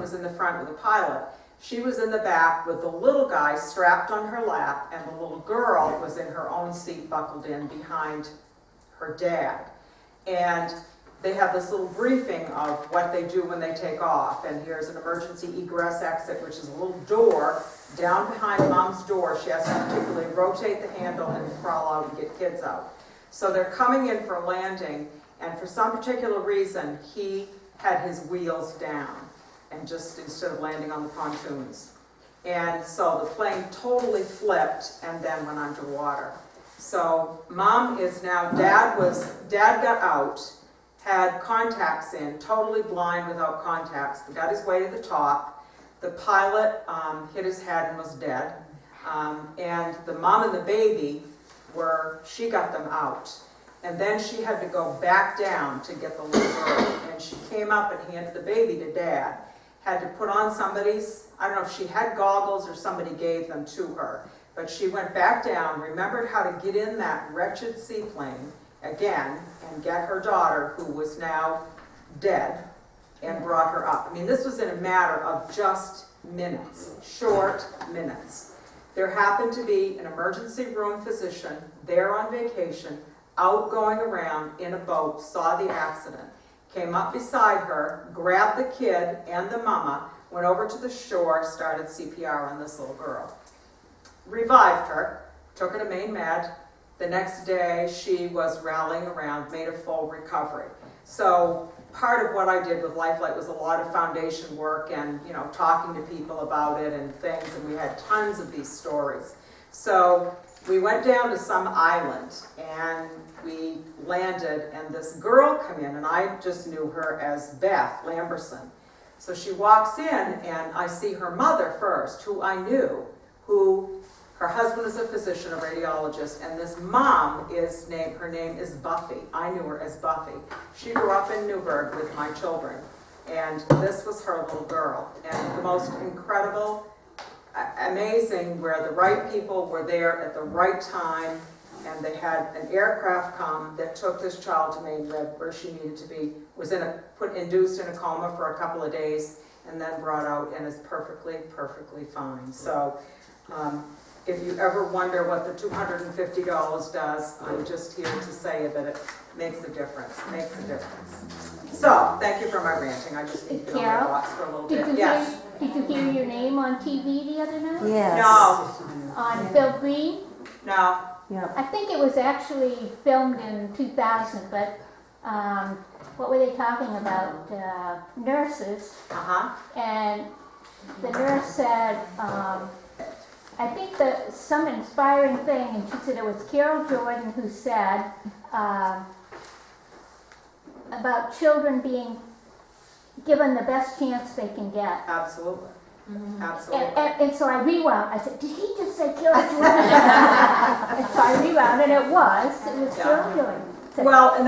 was in the front with the pilot. She was in the back with the little guy strapped on her lap, and the little girl was in her own seat buckled in behind her dad. And they have this little briefing of what they do when they take off. And here's an emergency egress exit, which is a little door down behind Mom's door. She has to particularly rotate the handle and crawl out and get kids out. So they're coming in for a landing, and for some particular reason, he had his wheels down, and just instead of landing on the pontoons. And so the plane totally flipped and then went underwater. So Mom is now, Dad got out, had contacts in, totally blind without contacts, got his way to the top. The pilot hit his head and was dead. And the mom and the baby she got them out. And then she had to go back down to get the little girl. And she came up and handed the baby to Dad. Had to put on somebody's, I don't know if she had goggles or somebody gave them to her. But she went back down, remembered how to get in that wretched seaplane again and get her daughter, who was now dead, and brought her up. I mean, this was in a matter of just minutes, short minutes. There happened to be an emergency room physician there on vacation, out going around in a boat, saw the accident, came up beside her, grabbed the kid and the mama, went over to the shore, started CPR on this little girl. Revived her, took her to Maine Med. The next day, she was rallying around, made a full recovery. So part of what I did with Lifelight was a lot of foundation work and, talking to people about it and things, and we had tons of these stories. So we went down to some island, and we landed, and this girl came in, and I just knew her as Beth Lamberson. So she walks in, and I see her mother first, who I knew, her husband is a physician, a radiologist, and this mom her name is Buffy. I knew her as Buffy. She grew up in Newburgh with my children, and this was her little girl. And the most incredible, amazing, where the right people were there at the right time, and they had an aircraft come that took this child to Maine Med, where she needed to be, was induced in a coma for a couple of days, and then brought out and is perfectly fine. So, if you ever wonder what the $250 does, I'm just here to say that it makes a difference. So, thank you for my ranting. I just need to be on my box for a little bit. Yes? Did you hear your name on TV the other night? Yes. No. On Bill Green? No. Yep. I think it was actually filmed in 2000, but what were they talking about? Nurses. Uh-huh. And the nurse said, I think some inspiring thing, and she said it was Carol Jordan who said about children being given the best chance they can get. Absolutely. Mm-hmm. Absolutely. And so I rewound. I said, did he just say Carol Jordan? And so I rewound, and it was Carol Jordan. Well, and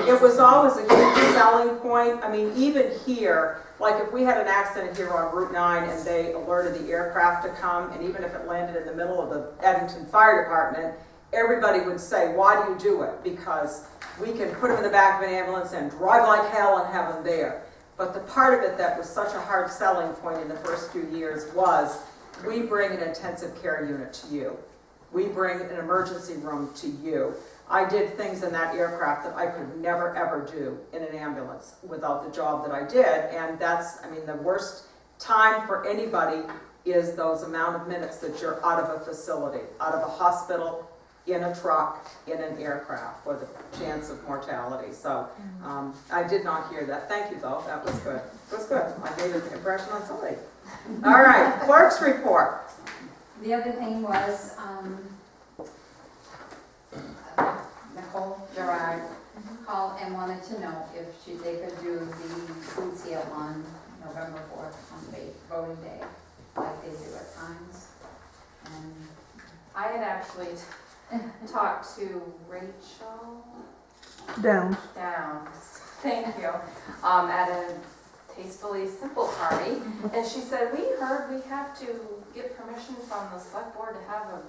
it was always a huge selling point. I mean, even here, like if we had an accident here on Route 9 and they alerted the aircraft to come, and even if it landed in the middle of the Eddington Fire Department, everybody would say, why do you do it? Because we can put them in the back of an ambulance and drive like hell and have them there. But the part of it that was such a hard selling point in the first few years was, we bring an intensive care unit to you. We bring an emergency room to you. I did things in that aircraft that I could never ever do in an ambulance without the job that I did. And the worst time for anybody is those amount of minutes that you're out of a facility, out of a hospital, in a truck, in an aircraft, for the chance of mortality. So I did not hear that. Thank you, though. That was good. It was good. I made an impression on somebody. All right, clerk's report. The other thing was Nicole Gerard called and wanted to know if they could do the food sale on November 4th on voting day, like they do at times. And I had actually talked to Rachel Downs. thank you, at a Tastefully Simple party, and she said, we heard we have to get permission from the select board to have a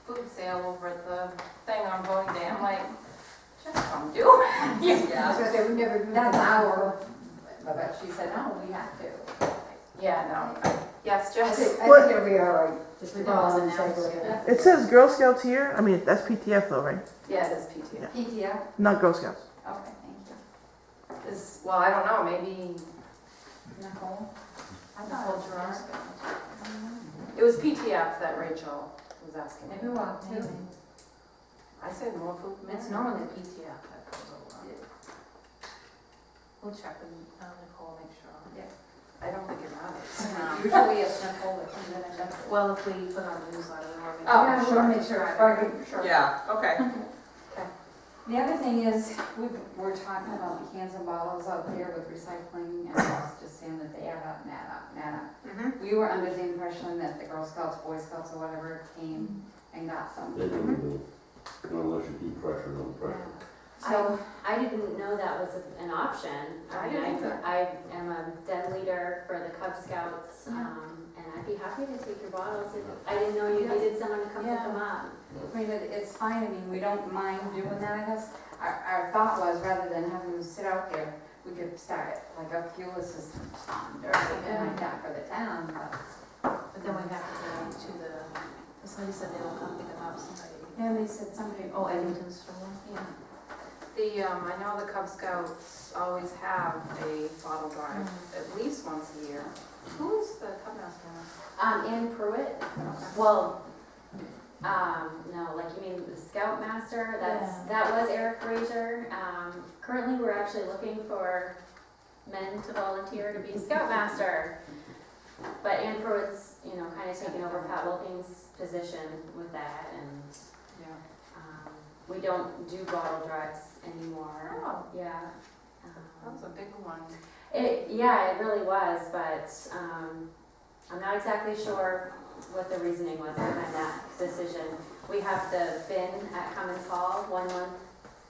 food sale over at the thing on voting day. I'm like, just come do it. yeah, because they would never, that's our But she said, no, we have to. Yeah, no, yes, I Jess? think it'll be all right, just to We go can on always and say announce, it. yeah. It says Girl Scouts here. I mean, that's PTF though, right? Yeah, it is PTO. PTO? Not Girl Scouts. Okay, thank you. Well, I don't know, maybe Nicole? I Nicole thought it was Gerard. Girl it was PTF that Rachel was asking. Maybe we'll too. I said more food. It's normally PTF that goes over. We'll check with Nicole, make sure. I don't think it matters. Usually it's Nicole that comes in and does it. Well, if we put on the newsletter, then we'll make Oh, sure. sure, make sure, right, sure. Yeah, okay. The other thing is, we're talking about the cans and bottles out there with recycling, and it's just saying that they add up, and add up, and add up. Mhm. We were under the impression that the Girl Scouts, Boy Scouts, or whatever came and got some. They don't do, unless you keep pressure on pressure. So, I didn't know that was an option. I didn't either. I am a den leader for the Cub Scouts, Yeah. and I'd be happy to take your bottles. I didn't know you needed someone to come pick them up. I mean, it's fine, I mean, we don't mind doing that, I guess. Our thought was, rather than having them sit out there, we could start like a fuel assistance fund or something like that for the town, but. But then we have to go to somebody said they will come pick them up, somebody. And they said somebody, Oh, Eddington store. yeah. I know the Cub Scouts always have a bottle drive at least once a year. Who is the Cub Master now? Ann Pruitt, well, no, like you mean the Scoutmaster, that was Eric Frazier. Currently, we're actually looking for men to volunteer to be Scoutmaster. But Ann Pruitt's, kind of taking over Pat Wilking's position with that, and Yeah. we don't do bottle drives anymore. Oh, Yeah. that was a big one. It really was, but I'm not exactly sure what the reasoning was behind that decision. We have the bin at Cummins Hall 1 month.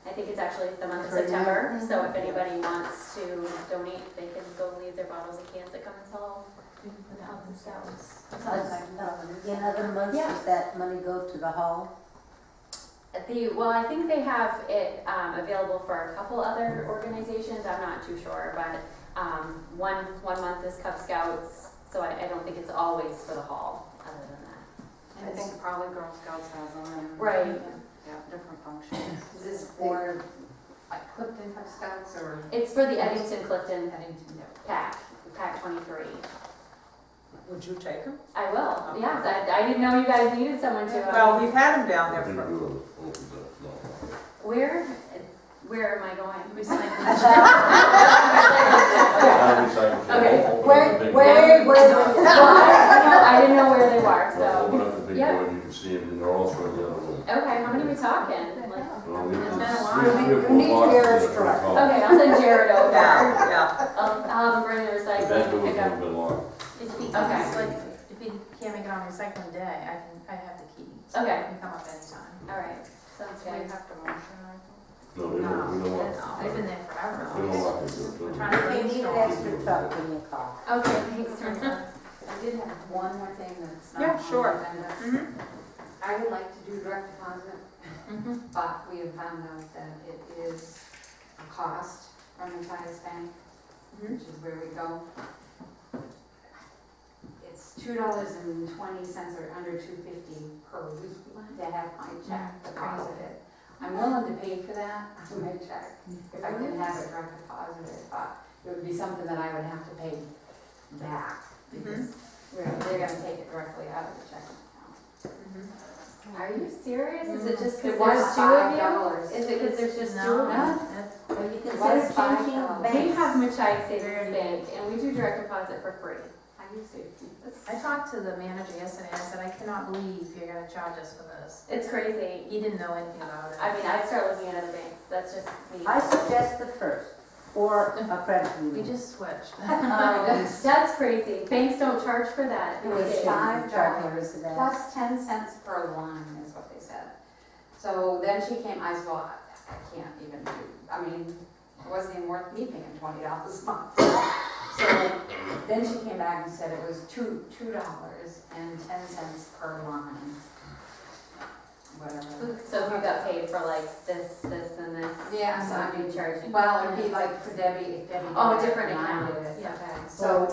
I think it's actually the month of September, so if anybody wants to donate, they can go leave their bottles and cans at Cummins Hall. The Cubs and Scouts. In other months, Yeah. does that money go to the hall? Well, I think they have it available for a couple other organizations, I'm not too sure, but one month is Cub Scouts, so I don't think it's always for the hall, other than that. I think probably Girl Scouts has them and. Right. Yeah, different functions. Is this for like Clifton Cub Scouts or It's for the Eddington Clifton Eddington? Pack 23. Would you take them? I will, Okay. yes, I didn't know you guys needed someone to. Well, we've had them down there They for, do it, opens up, no. Where am I going? Okay. I didn't know where they were, So so. open up the big Yeah. door, you can see them, and they're all through the other room. Okay, how many are we talking? Well, we It's can- been a while. three or four We need boxes Jared's in the truck. call. Okay, I'll send Jared over. yeah. I'll have him bring the But recycling that and door is pick a up. little bit long. Okay. If he can't make it on recycling day, I have the key. So Okay. he can come up anytime. All right, sounds Do we good. have to motion or anything? No, we don't want. They've been there forever. We don't want to do it. We're trying to If you need an brainstorm. extra truck, give me a call. Okay, thanks, Teresa. I did have one more thing that's not Yeah, on the sure. agenda. Mhm. I would like to do direct deposit, but we have found out that it is a cost from the Titus Bank, which is where we go. It's $2.20 or under $2.50 per week to have my check deposited. I'm willing to pay for that on my check if I can have it direct deposited, but it would be something that I would have to pay back because they're gonna take it directly out of the checking account. Are you serious? Is it just It because was there's two of you? $5. Is it because there's just two No, of you? Well, you It consider was changing $5. We banks. have Machias Savings Bank, and we do direct deposit for free. I used to keep this. I talked to the manager yesterday, I said, I cannot believe you're gonna charge us for this. It's crazy. He didn't know anything about it. I mean, I'd start looking at other banks, that's just me. I suggest the first, or a credit We union. just switched. That's crazy. Banks don't charge for that. It was nowadays. $5 for that. plus 10 cents per line is what they said. So then she came, I said, well, I can't even do, I mean, it wasn't even worth me paying $20 a month. So then she came back and said it was $2.10 per line. whatever. So if you got paid for like this, and this. Yeah, so I'd I be charging. Well, it'd be like for Debbie, if Debbie. Oh, did it, different and I account. did it. Okay. So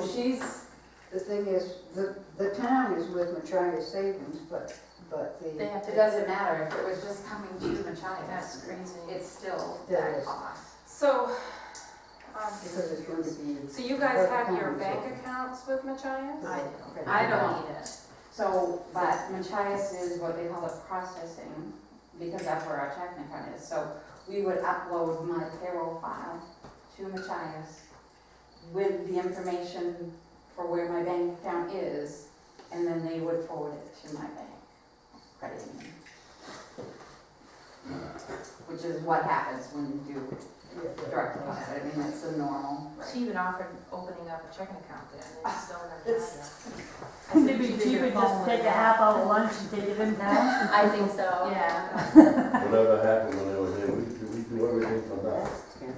the thing is, the town is with Machias Savings, but They have It to, doesn't matter, if it was just coming to Machias. that's crazy. It's still That that is. cost. So, because it's going to be. so you guys have your bank accounts with Machias? I don't need it. So, but Machias is what they call it processing, because that's where our checking account is. So we would upload my payroll file to Machias with the information for where my bank account is, and then they would forward it to my bank credit union. Which is what happens when you do direct deposit. I mean, that's the normal. She even offered opening up a checking account there, and they still never It's- had it. Wouldn't it be cheaper just take a half hour lunch and take it in town? I think so. Yeah, Whatever happened when they were here, we do everything from that.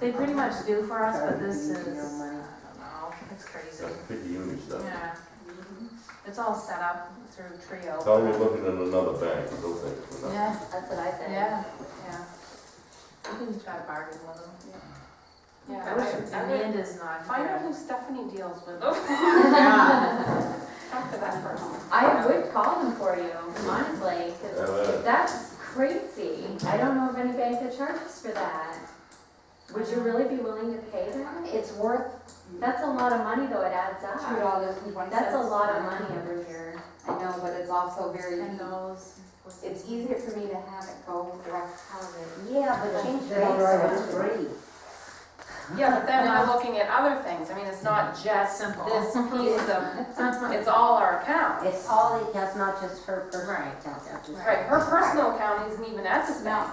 they pretty much do for us, but this is, I Your don't money. know, it's crazy. That's picky union stuff. Yeah. It's all set up through Trio. Tell me you're looking at another bank, those things for nothing. Yeah, That's what I said. yeah, yeah. We can try to bargain with them. Yeah, I wish Amanda's not Find out here. who Stephanie deals with. Yeah. Talk to that person. I would call them for you, honestly, because that's crazy. I don't know of any bank that charges for that. Would you really be willing to pay that? It's worth That's a lot of money though, it adds up. $2.20. That's a lot of money every year. I know, but it's also very, And those. it's easier for me to have it go direct deposit. Yeah, but change They're all banks right. is free. Yeah, but then we're looking at other things. I mean, it's not just Simple. this piece of, it's all our accounts. It's all, that's not just her personal Right. account, that's just. Right, her personal account isn't even at this bank.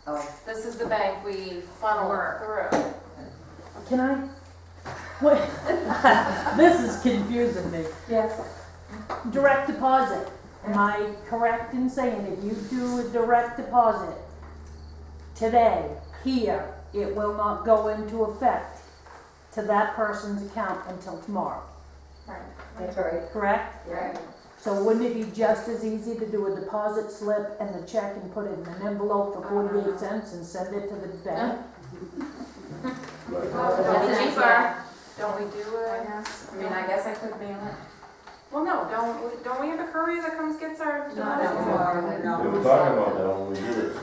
Oh, This is the bank we funnel Work. through. Can I? Wait, this is confusing me. Yes. Direct deposit, am I correct in saying if you do a direct deposit today, here, it will not go into effect to that person's account until tomorrow, that's right. correct? Right. So wouldn't it be just as easy to do a deposit slip and the check and put it in an envelope for 48 cents and send it to the bank? Right. Don't we That's cheaper? nice, Don't we do I it? guess. I mean, I guess I could mail it. Well, no, don't we have a courier that comes gets our No, deposits? They were talking about that when we did it.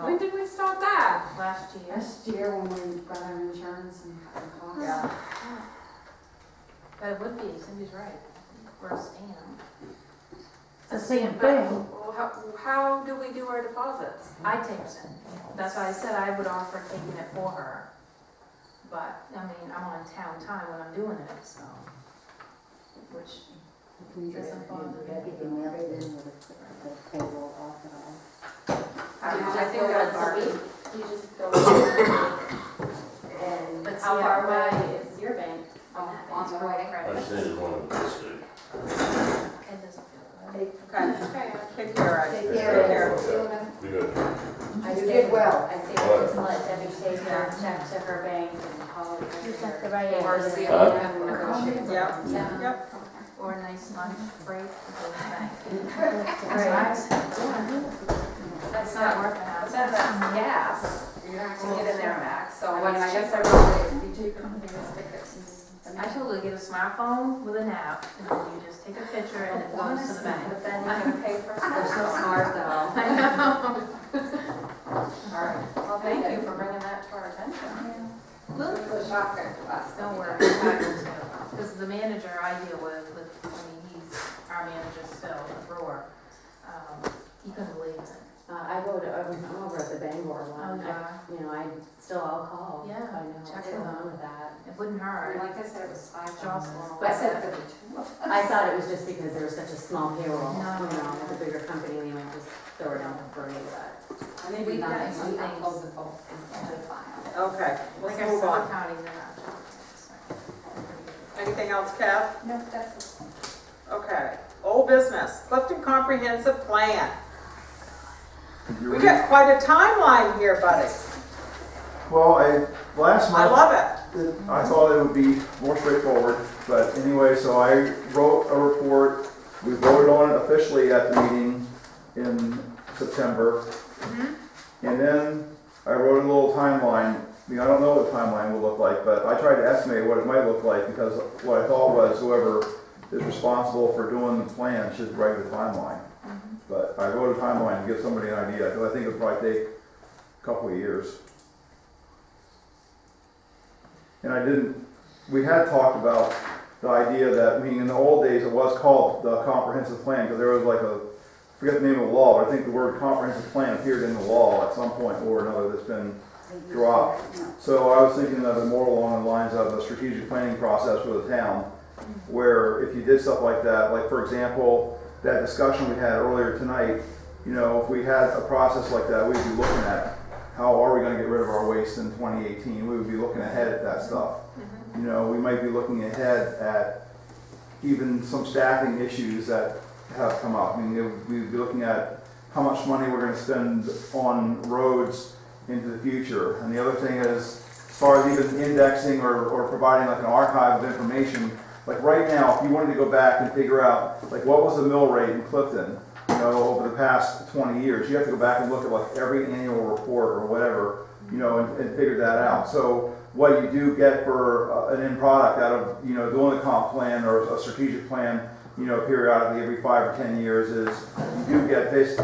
When did we stop that? Last year. Last year when we got our insurance and cut the costs. Yeah. But it would be, Cindy's right, for a stamp. It's the same But thing. how do we do our deposits? I take it. That's why I said I would offer taking it for her. But, I mean, I'm on town time when I'm doing it, so. Which, doesn't bother me. You can mail it in with the payroll off and all. I think go that's with a week. You just go with And it. let's How see far how away is your bank on that On bank? the way. I say it's one of the best days. it doesn't feel good. Okay, take care, Take Ed. care. Take care. We good. I You say- did well. I say we just let Debbie take her check to her bank and call it. Just have to her. write it. Or see if we Huh? can negotiate. Yep, Yeah. yep. Or a nice lunch break to go back. Right. That's not not worth it. But then that's gas. You're gonna have to get in there, Max, so I mean, what's I guess I cheaper? would say it'd be cheaper for me to stick it in. I told her to get a smartphone with an app, and then you just take a picture and it goes to the bank. But then you're gonna pay for They're so it. smart though. I know. Alright, well, thank you for bringing that to our attention. Look, the shocker to us. Don't worry, because the manager I deal with, I mean, he's our manager still, the brewer, he couldn't believe it. I go to, I'm over at the Bangor one. Oh, yeah. I'll call. Yeah, I know, check what's it going out. on with that. It wouldn't hurt. Like I said, it was $5. Jocelyn. I said for the two. I thought it was just because there was such a small payroll, No. with a bigger company, they might just throw it on for free, but. I think We've we done nice, some we things. upload the full file. Okay, Like let's I move said, on. counties are not charging. Anything else, Kath? No, that's it. Okay, old business, Clifton Comprehensive Plan. We got quite a timeline here, buddy. Well, last I month, love it. I thought it would be more straightforward, but anyway, so I wrote a report. We voted on it officially at the meeting in September. And then I wrote a little timeline. I mean, I don't know what the timeline will look like, but I tried to estimate what it might look like because what I thought was whoever is responsible for doing the plan should write the timeline. But I wrote a timeline to give somebody an idea, because I think it would probably take a couple of years. And we had talked about the idea that, I mean, in the old days, it was called the comprehensive plan, because there was like I forget the name of the law, but I think the word comprehensive plan appeared in the law at some point or another that's been dropped. So I was thinking of it more along the lines of a strategic planning process for the town, where if you did stuff like that, like for example, that discussion we had earlier tonight, you know, if we had a process like that, we'd be looking at how are we going to get rid of our waste in 2018. We would be looking ahead at that stuff. You know, we might be looking ahead at even some staffing issues that have come up. I mean, we'd be looking at how much money we're going to spend on roads into the future. And the other thing is, as far as even indexing or providing like an archive of information, like right now, if you wanted to go back and figure out, like what was the mill rate in Clifton, you know, over the past 20 years, you have to go back and look at like every annual report or whatever, you know, and figure that out. So what you do get for an end product out of, you know, doing a comp plan or a strategic plan, you know, periodically every 5 or 10 years is you do get this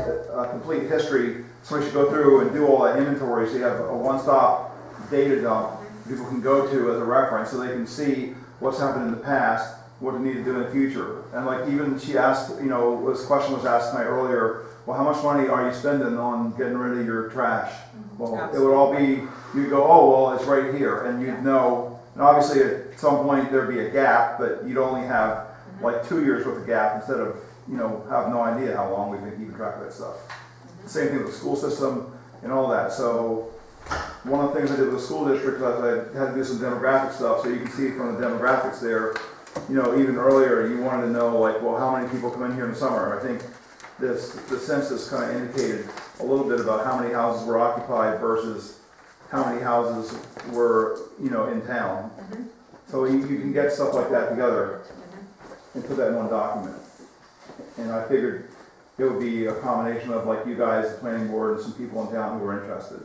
complete history. Somebody should go through and do all that inventory so you have a one-stop data dump people can go to as a reference so they can see what's happened in the past, what they need to do in the future. And like even she asked, you know, this question was asked tonight earlier, well, how much money are you spending on getting rid of your trash? Well, it would all be, you'd go, oh, well, it's right here. And you'd know, and obviously at some point there'd be a gap, but you'd only have like 2 years worth of gap instead of, you know, have no idea how long we've been keeping track of that stuff. Same thing with the school system and all that. So one of the things I did with the school district was I had to do some demographic stuff, so you can see from the demographics there, you know, even earlier you wanted to know like, well, how many people come in here in the summer? I think the census kind of indicated a little bit about how many houses were occupied versus how many houses were, you know, in town. So you can get stuff like that together and put that in one document. And I figured it would be a combination of like you guys, the planning board, and some people in town who were interested.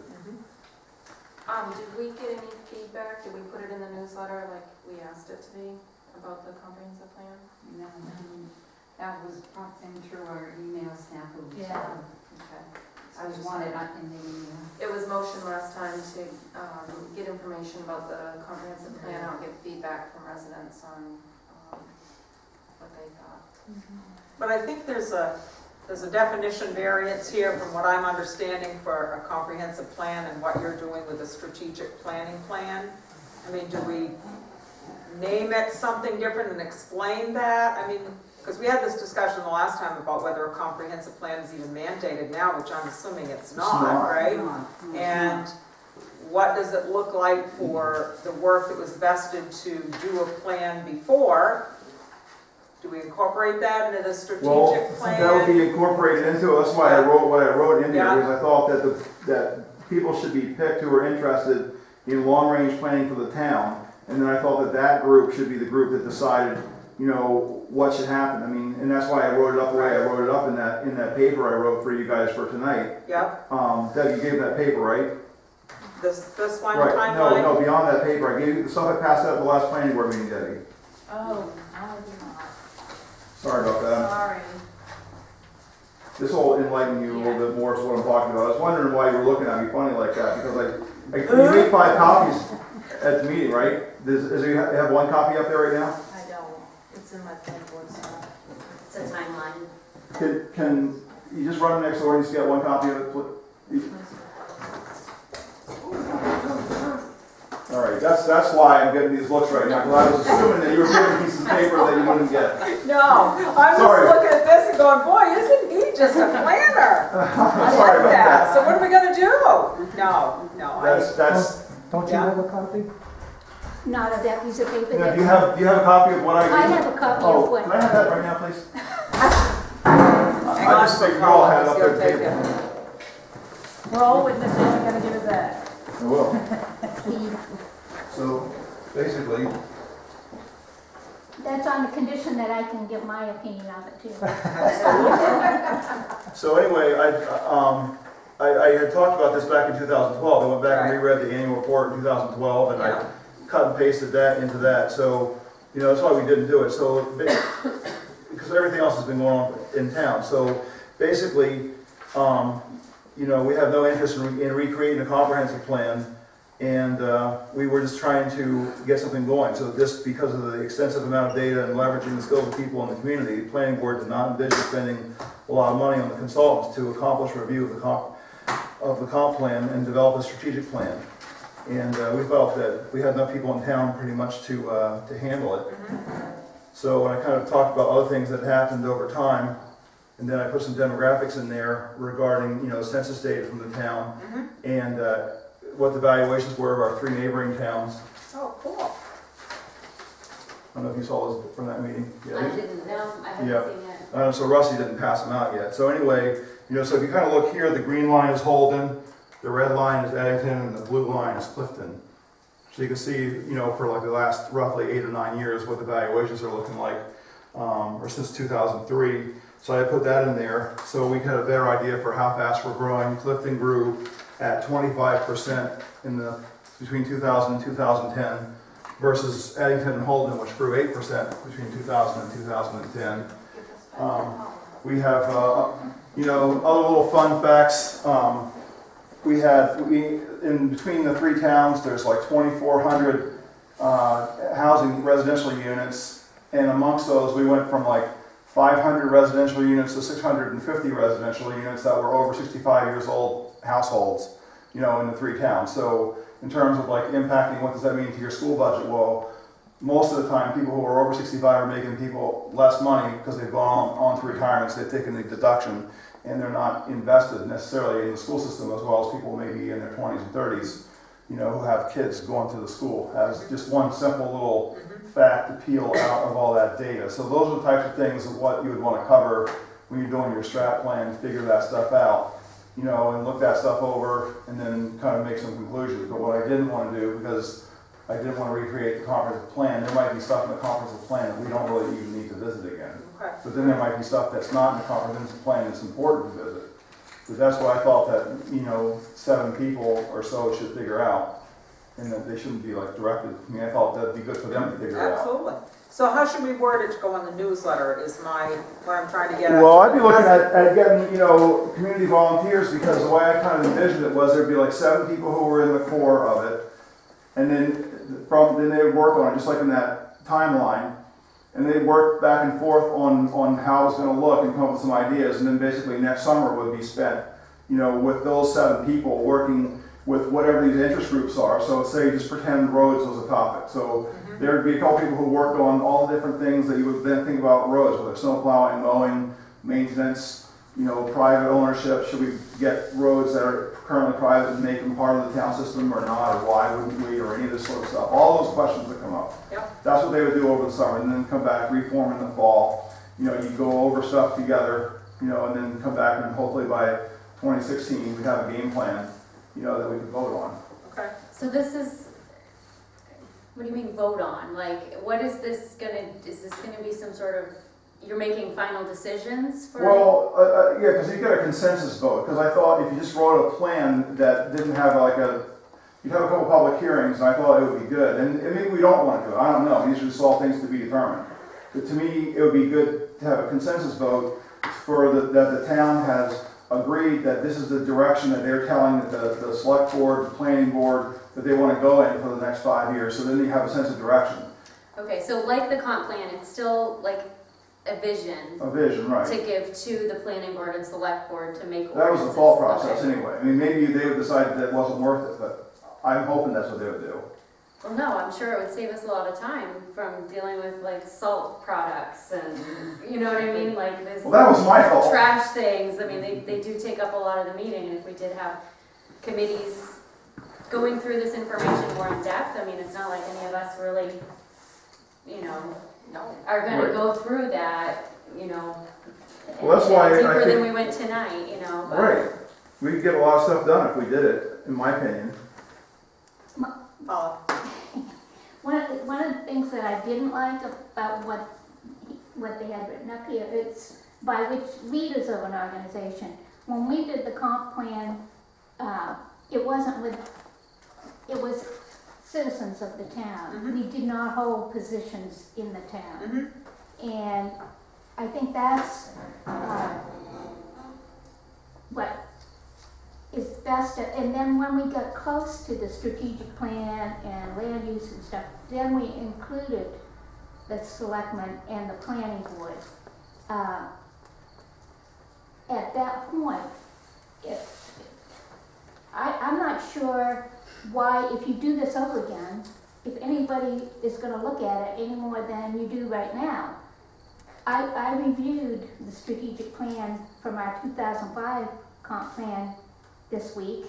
Did we get any feedback? Did we put it in the newsletter like we asked it to be about the comprehensive plan? No, that was popped in through our email snafu. Yeah. Okay. I was wanted in the email. It was motion last time to get information about the comprehensive plan. I'll get feedback from residents on what they thought. But I think there's a definition variance here from what I'm understanding for a comprehensive plan and what you're doing with a strategic planning plan. I mean, do we name it something different and explain that? I mean, because we had this discussion the last time about whether a comprehensive plan is even mandated now, which I'm assuming it's not, right? And what does it look like for the work that was vested to do a plan before? Do we incorporate that into the strategic plan? That would be incorporated into it. That's why I wrote what I wrote in there, Yeah. because I thought that people should be picked who are interested in long-range planning for the town. And then I thought that group should be the group that decided, you know, what should happen. I mean, and that's why I wrote it up the way I wrote it up in that paper I wrote for you guys for tonight. Yep. Deb, you gave that paper, right? This one Right. timeline? No, beyond that paper. I gave you the stuff I passed out at the last planning board meeting, Debbie. Oh, I did not. Sorry about that. Sorry. This will enlighten you a little bit more as to what I'm talking about. I was wondering why you were looking at me funny like that, because you made 5 copies at the meeting, right? Does you have one copy up there right now? I don't. It's in my planning board stuff. It's a timeline. Can you just run next door and just get one copy of it? All right, that's why I'm getting these looks right now, because I was assuming that you were getting pieces of paper that you wouldn't get. No, I'm Sorry. just looking at this and going, boy, isn't he just a planner? I Sorry like about that. So what are we gonna do? No. That's. Don't you Yeah. have a copy? Not of that piece of paper. Do that- you have a copy of what I gave? I have a copy Oh, of what. can I have that right now, please? Hang I on just for think you all had it Colin, up he's there gonna at the take table. it. We're all witnesses, you gotta give it back. I will. He- So basically, That's on the condition that I can give my opinion of it too. So anyway, I had talked about this back in 2012. I went back and reread the annual report in 2012, and I cut and pasted that into that. So, you know, that's why we didn't do it. So, because everything else has been going on in town. So basically, you know, we have no interest in recreating a comprehensive plan, and we were just trying to get something going. So this, because of the extensive amount of data and leveraging the skills of people in the community, the planning board did not envision spending a lot of money on the consultants to accomplish a review of the comp plan and develop a strategic plan. And we felt that we had enough people in town pretty much to handle it. So I kind of talked about other things that happened over time, and then I put some demographics in there regarding, you know, census data from the town and what the valuations were of our 3 neighboring towns. Oh, cool. I don't know if you saw this from that meeting. I didn't know, I haven't seen it. So Rusty didn't pass them out yet. So anyway, you know, so if you kind of look here, the green line is Holden, the red line is Eddington, and the blue line is Clifton. So you can see, you know, for like the last roughly 8 or 9 years, what the valuations are looking like, or since 2003. So I put that in there, so we had a better idea for how fast we're growing. Clifton grew at 25% between 2000 and 2010, versus Eddington and Holden, which grew 8% between 2000 and 2010. We have, you know, other little fun facts. In between the 3 towns, there's like 2,400 housing residential units, and amongst those, we went from like 500 residential units to 650 residential units that were over 65 years old households, you know, in the 3 towns. So in terms of like impacting, what does that mean to your school budget? Well, most of the time, people who are over 65 are making people less money because they've gone on to retirements, they've taken the deduction, and they're not invested necessarily in the school system as well as people maybe in their 20s and 30s, you know, who have kids going to the school. As just one simple little fact to peel out of all that data. So those are the types of things of what you would want to cover when you're doing your strat plan, figure that stuff out, you know, and look that stuff over and then kind of make some conclusions. But what I didn't want to do, because I didn't want to recreate the comprehensive plan, there might be stuff in the comprehensive plan that we don't really even need to visit again. Okay. But then there might be stuff that's not in the comprehensive plan that's important to visit. But that's what I thought that, you know, 7 people or so should figure out, and that they shouldn't be like directed. I mean, I thought that'd be good for them to figure it out. Absolutely. So how should we word it to go on the newsletter is where I'm trying to get at. Well, I'd be looking at getting, you know, community volunteers, because the way I kind of envisioned it was there'd be like 7 people who were in the core of it, and then they would work on it, just like in that timeline, and they'd work back and forth on how it's going to look and come up with some ideas, and then basically next summer would be spent, you know, with those 7 people working with whatever these interest groups are. So say just pretend roads was a topic. So there'd be a couple people who worked on all the different things that you would then think about roads, whether snow plowing, mowing, maintenance, you know, private ownership. Should we get roads that are currently private and make them part of the town system or not, or why wouldn't we, or any of this sort of stuff. All those questions that come up. Yep. That's what they would do over the summer, and then come back, reform in the fall. You know, you go over stuff together, you know, and then come back, and hopefully by 2016 we have a game plan, you know, that we can vote on. Okay. So this is, what do you mean vote on? Like, what is this gonna be some sort of, you're making final decisions for? Well, yeah, because you get a consensus vote, because I thought if you just wrote a plan that didn't have like you'd have a couple public hearings, and I thought it would be good. And maybe we don't want to do it, I don't know, these are just all things to be determined. But to me, it would be good to have a consensus vote that the town has agreed that this is the direction that they're telling the select board, the planning board, that they want to go in for the next 5 years, so then you have a sense of direction. Okay, so like the comp plan, it's still like a vision. A vision, right. To give to the planning board and select board to make That was ordinances. the thought process Okay. anyway. I mean, maybe they would decide that it wasn't worth it, but I'm hoping that's what they would do. Well, no, I'm sure it would save us a lot of time from dealing with like salt products and, you know what I mean, like this. Well, that was my fault. Trash things, I mean, they do take up a lot of the meeting, and if we did have committees going through this information more in depth, I mean, it's not like any of us really, you know, are gonna Right. go through that, you know. Well, that's why I deeper think- than we went tonight, you know, but. Right. We could get a lot of stuff done if we did it, in my opinion. Paula. one of the things that I didn't like about what they had written up here, it's by which leaders of an organization. When we did the comp plan, it was citizens of the town. We did not hold positions in the town. And I think that's what is best. And then when we got close to the strategic plan and land use and stuff, then we included the selectmen and the planning board. At that point, I'm not sure why, if you do this over again, if anybody is gonna look at it any more than you do right now. I reviewed the strategic plan from our 2005 comp plan this week,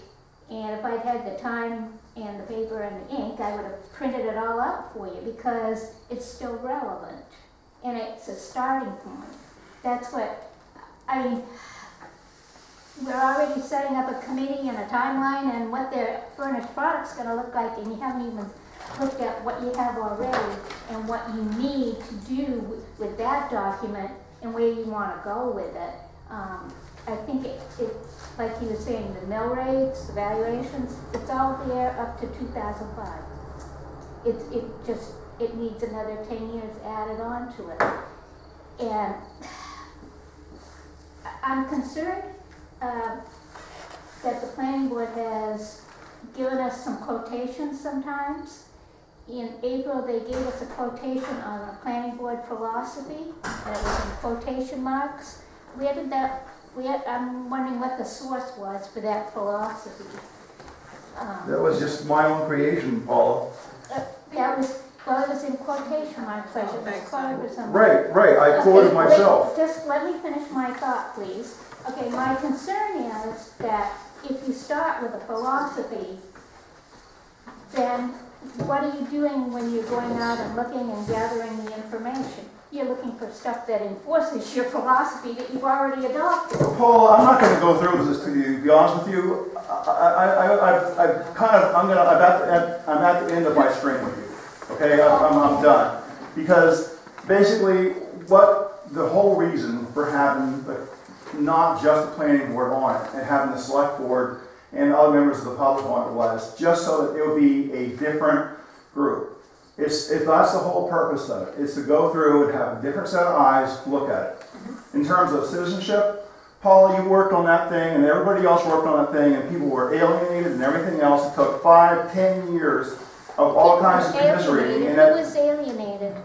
and if I'd had the time and the paper and the ink, I would have printed it all out for you, because it's still relevant, and it's a starting point. That's what, I mean, we're already setting up a committee and a timeline and what their furnished product's gonna look like, and you haven't even looked at what you have already and what you need to do with that document and where you wanna go with it. I think it, like you were saying, the mill rates, the valuations, it's all there up to 2005. It needs another 10 years added on to it. And I'm concerned that the planning board has given us some quotations sometimes. In April, they gave us a quotation on a planning board philosophy, and it was in quotation marks. Where did that, I'm wondering what the source was for that philosophy. That was just my own creation, Paula. That was, well, it was in quotation marks, I should have quoted or something. Right, I quoted myself. Just let me finish my thought, please. Okay, my concern is that if you start with a philosophy, then what are you doing when you're going out and looking and gathering the information? You're looking for stuff that enforces your philosophy that you've already adopted. Paul, I'm not going to go through this to you, to be honest with you. I'm at the end of my string with you. Okay, I'm done. Because basically, what the whole reason for having not just the planning board on it, and having the select board and other members of the public on it was just so that it would be a different group. That's the whole purpose of it, is to go through and have a different set of eyes look at it. In terms of citizenship, Paula, you worked on that thing, and everybody else worked on that thing, and people were alienated and everything else. It took 5-10 years of all kinds of commiserating. Who was alienated?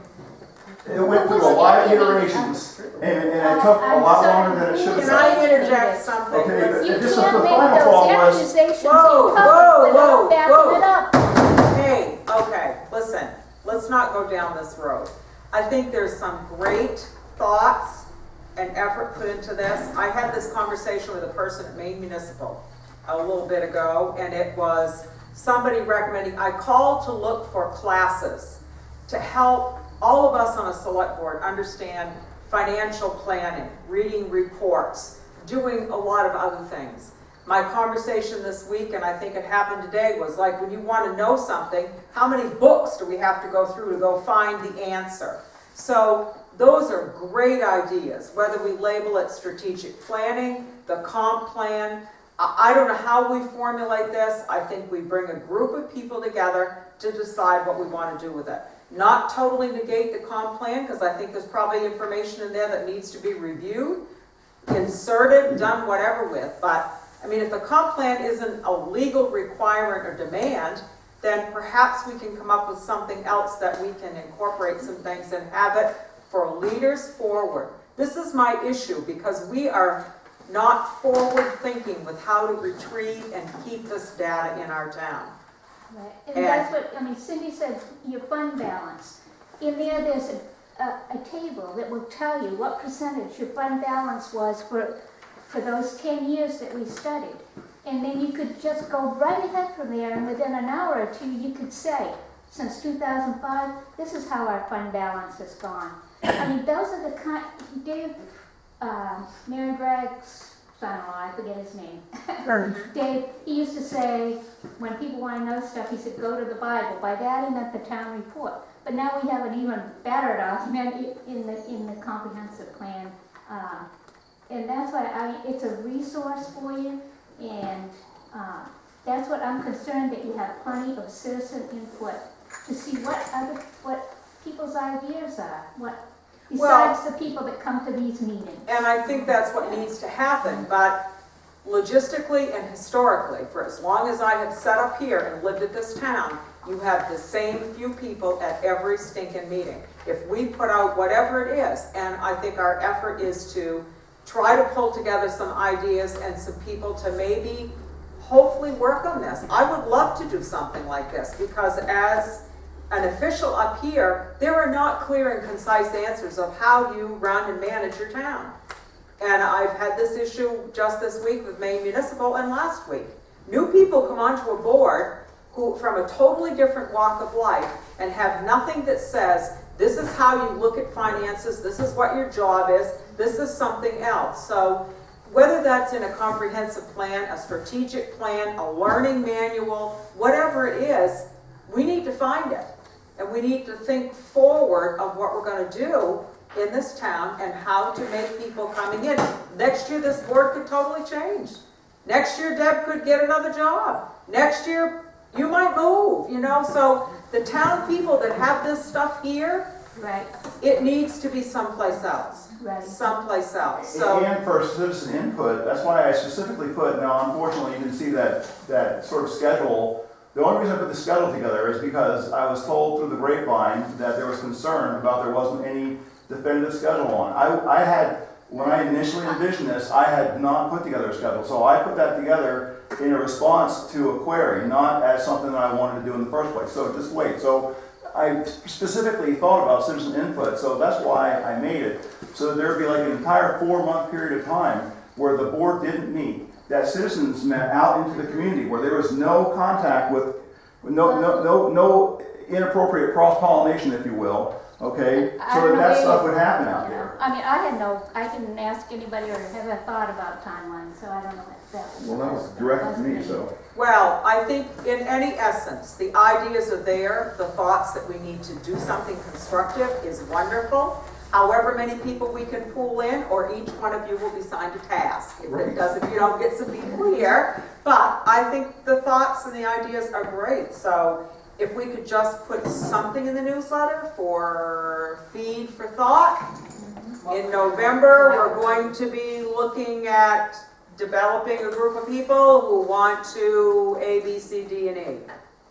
It went through a lot of iterations, and it took a lot longer than it should have. Can I interject something? Okay, You just can't the make final those call was, accusations in Whoa, public whoa, without backing it up. Hey, okay, listen, let's not go down this road. I think there's some great thoughts and effort put into this. I had this conversation with a person at Maine Municipal a little bit ago, and it was somebody recommending, I called to look for classes to help all of us on a select board understand financial planning, reading reports, doing a lot of other things. My conversation this week, and I think it happened today, was like, when you want to know something, how many books do we have to go through to go find the answer? So those are great ideas, whether we label it strategic planning, the comp plan. I don't know how we formulate this. I think we bring a group of people together to decide what we want to do with it. Not totally negate the comp plan, because I think there's probably information in there that needs to be reviewed, inserted, done whatever with. But I mean, if the comp plan isn't a legal requirement or demand, then perhaps we can come up with something else that we can incorporate some things and have it for leaders forward. This is my issue, because we are not forward thinking with how to retrieve and keep this data in our town. Right. And that's what, I mean, Cindy said, your fund balance. In there's a table that will tell you what percentage your fund balance was for those 10 years that we studied. And then you could just go right ahead from there, and within an hour or two, you could say, since 2005, this is how our fund balance has gone. I mean, those are the kind, Dave, Mary Bragg's son-in-law, I forget his name. Sure. Dave, he used to say, when people want to know stuff, he said, go to the Bible. By that he meant the town report. But now we have an even better document in the comprehensive plan. And that's why it's a resource for you, and that's what I'm concerned, that you have plenty of citizen input to see what people's ideas are, besides the people that come to these meetings. And I think that's what needs to happen, but logistically and historically, for as long as I have sat up here and lived at this town, you have the same few people at every stinking meeting. If we put out whatever it is, and I think our effort is to try to pull together some ideas and some people to maybe hopefully work on this. I would love to do something like this, because as an official up here, there are not clear and concise answers of how you run and manage your town. And I've had this issue just this week with Maine Municipal and last week. New people come onto a board who from a totally different walk of life and have nothing that says, this is how you look at finances, this is what your job is, this is something else. So whether that's in a comprehensive plan, a strategic plan, a learning manual, whatever it is, we need to find it. And we need to think forward of what we're going to do in this town and how to make people coming in. Next year, this board could totally change. Next year, Deb could get another job. Next year, you might move, So the town people that have this stuff here, Right, it needs to be someplace else. right. Someplace else. So, And for citizen input, that's why I specifically put, now unfortunately you can see that sort of schedule. The only reason I put the schedule together is because I was told through the grapevine that there was concern about there wasn't any definitive schedule on. I had, when I initially envisioned this, I had not put together a schedule. So I put that together in a response to a query, not as something that I wanted to do in the first place. So just wait. So I specifically thought about citizen input, so that's why I made it. So that there would be like an entire 4-month period of time where the board didn't meet, that citizens met out into the community, where there was no contact with, no inappropriate cross-pollination, if you will, okay? I So don't that know stuff where would happen out there. I mean, I didn't ask anybody or have a thought about timelines, so I don't know what that was. Well, that was directed to me, so. well, I think in any essence, the ideas are there, the thoughts that we need to do something constructive is wonderful. However many people we can pull in, or each one of you will be signed a task. If it does, if you don't get some people here. But I think the thoughts and the ideas are great. So if we could just put something in the newsletter for feed for thought. In November, we're going to be looking at developing a group of people who want to A, B, C, D, and E.